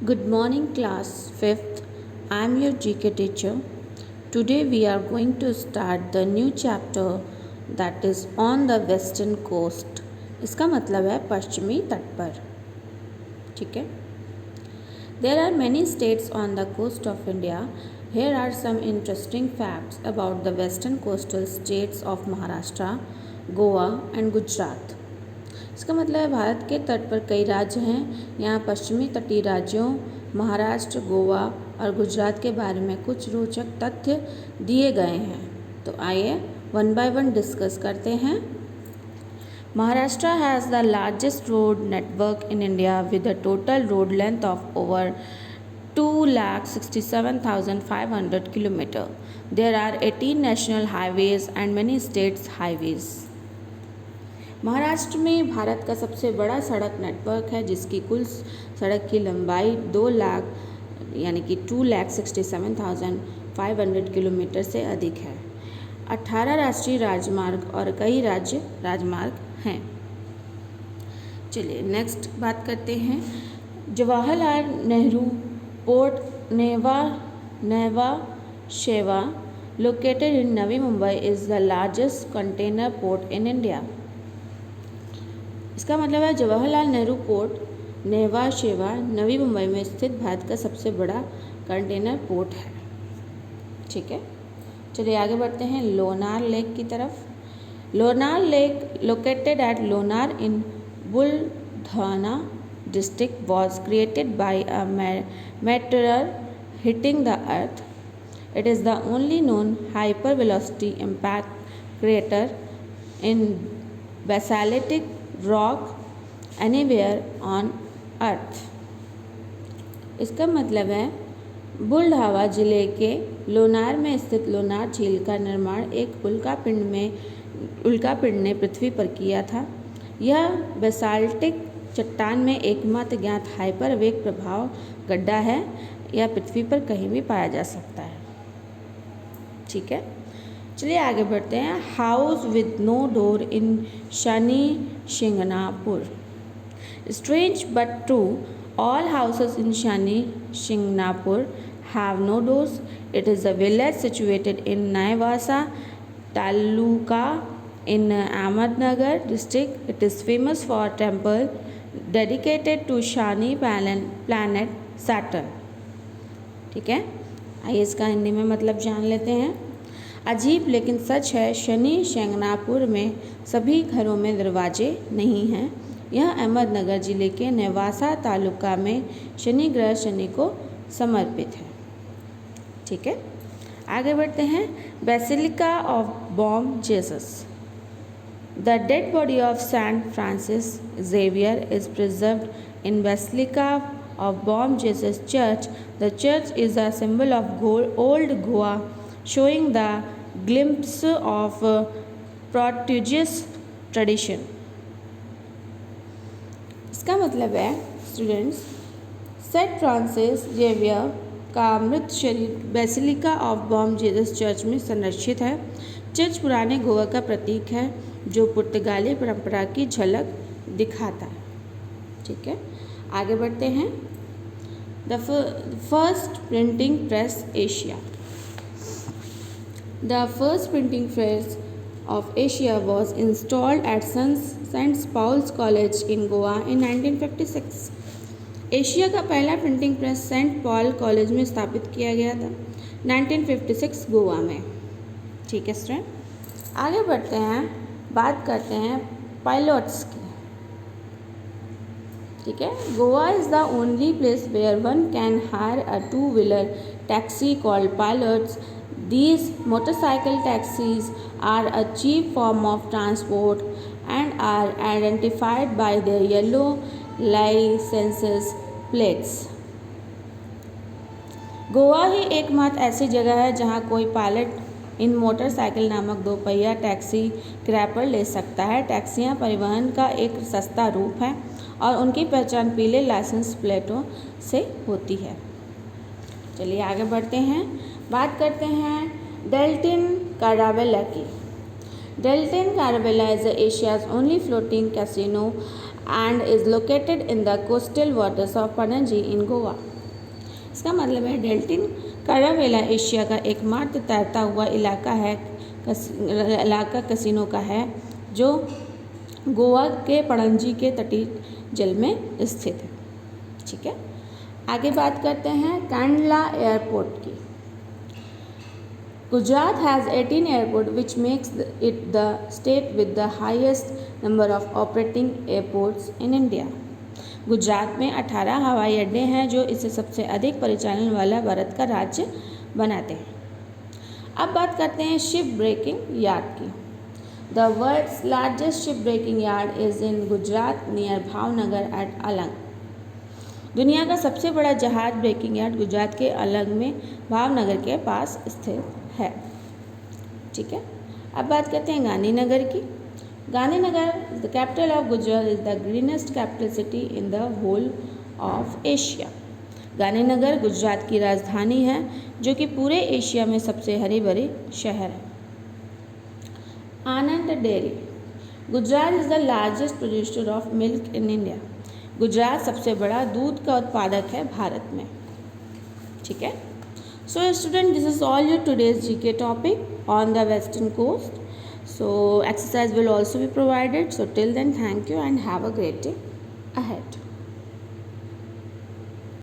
Good morning, class 5th. I am your GK teacher. Today we are going to start the new chapter that is on the western coast. इसका मतलब है पश्चिमी तट पर. ठीक है. There are many states on the coast of India. Here are some interesting facts about the western coastal states of Maharashtra, Goa and Gujarat. इसका मतलब है भारत के तट पर कई राज्य हैं. यहाँ पश्चिमी तटीय राज्यों महाराष्ट्र, गोवा और गुजरात के बारे में कुछ रोचक तथ्य दिए गए हैं. तो आइए वन बाय वन डिस्कस करते हैं. Maharashtra has the largest road network in India with a total road length of over 2,67,500 kilometre. There are 18 national highways and many states highways. Maharashtra में भारत का सबसे बड़ा सड़क नेटवर्क है जिसकी कुल सड़क की लंबाई 2 लाख यानी कि 2,67,500 किलोमीटर से अधिक है. 18 राष्ट्रीय राजमार्ग और कई राज्य राजमार्ग हैं. चलिए नेक्स्ट बात करते हैं. जवाहरलाल नेहरू पोर्ट नेवा शेवा located in Navi Mumbai is the largest container port in India. इसका मतलब है जवाहरलाल नेहरू पोर्ट नेवा शेवा नवी मुंबई में स्थित भारत का सबसे बड़ा कंटेनर पोर्ट है. ठीक है. चलिए आगे बढ़ते हैं लोनार लेक की तरफ. Lonar lake located at Lonar in Buldhana district was created by a meteor hitting the earth. It is the only known hypervelocity impact crater in basaltic rock anywhere on earth. इसका मतलब है बुल्ढावा जिले के लोनार में स्थित लोनार झील का निर्माण एक उल्कापिंड ने पृथ्वी पर किया था. यह बेसाल्टिक चट्टान में एकमात्र ज्ञात हाइपरवेग प्रभाव गड्ढा है. यह पृथ्वी पर कहीं भी पाया जा सकता है. ठीक है. चलिए आगे बढ़ते हैं. House with no door in Shani Shingnapur. Strange but true, all houses in Shani Shingnapur have no doors. It is a village situated in Nevasa taluka in Ahmednagar district. It is famous for a temple dedicated to Shani planet Saturn. ठीक है. आइए इसका हिंदी में मतलब जान लेते हैं. अजीब लेकिन सच है, शनि शिंगनापुर में सभी घरों में दरवाजे नहीं हैं. यह अहमदनगर जिले के नेवासा तालुका में शनि ग्रह शनि को समर्पित है. ठीक है. आगे बढ़ते हैं. Basilica of Baum Jesus. The dead body of Saint Francis Xavier is preserved in Basilica of Bom Jesus Church. The church is a symbol of old Goa, showing the glimpse of prodigious tradition. इसका मतलब है students, Saint Francis Xavier का मृत शरीर basilica of Bom Jesus church में संरक्षित है. Church पुराने गोवा का प्रतीक है जो पुर्तगाली परंपरा की झलक दिखाता है. ठीक है. आगे बढ़ते हैं. The first printing press Asia. The first printing press of Asia was installed at Saint Paul's college in Goa in 1956. Asia का पहला printing press Saint Paul college में स्थापित किया गया था 1956 गोवा में. ठीक है स्टूडेंट. आगे बढ़ते हैं. बात करते हैं पायलट्स की. ठीक है. Goa is the only place where one can hire a 2-wheeler taxi called pilots. These motorcycle taxis are a cheap form of transport and are identified by their yellow licences plates. Goa ही एकमात्र ऐसी जगह है जहां कोई पायलट इन motorcycle नामक 2 पहिया taxi किराए पर ले सकता है. टैक्सियाँ परिवहन का एक सस्ता रूप है और उनकी पहचान पीले लाइसेंस प्लेटों से होती है. चलिए आगे बढ़ते हैं. बात करते हैं डेल्टिन कैरावेला की. Deltin Caravela is Asia's only floating casino and is located in the coastal waters of Panaji in Goa. इसका मतलब है डेल्टिन करावेला एशिया का एकमात्र तैरता हुआ इलाका कसिनो का है जो गोवा के पणजी के तटीय जल में स्थित है। ठीक है, आगे बात करते हैं कांडला एयरपोर्ट की। Gujarat has 18 airport which makes it the state with the highest number of operating airports in India. Gujarat में 18 हवाई अड्डे हैं जो इसे सबसे अधिक परिचालन वाला भारत का राज्य बनाते हैं। अब बात करते हैं शिप ब्रेकिंग यार्ड की। The world's largest ship breaking yard is in Gujarat near Bhavnagar at Alang. दुनिया का सबसे बड़ा जहाज ब्रेकिंग यार्ड गुजरात के अलंग में भावनगर के पास स्थित है। ठीक है, अब बात करते हैं गांधीनगर की। Gandhinagar the capital of Gujarat is the greenest capital city in the whole of Asia. Gandhinagar Gujarat की राजधानी है जो कि पूरे एशिया में सबसे हरे भरे शहर है। Anand dairy. Gujarat is the largest producer of milk in India. Gujarat सबसे बड़ा दूध का उत्पादक है भारत में। ठीक है, so student, this is all your today's GK topic on the western coast. So exercise will also be provided. So till then, thank you and have a great day ahead.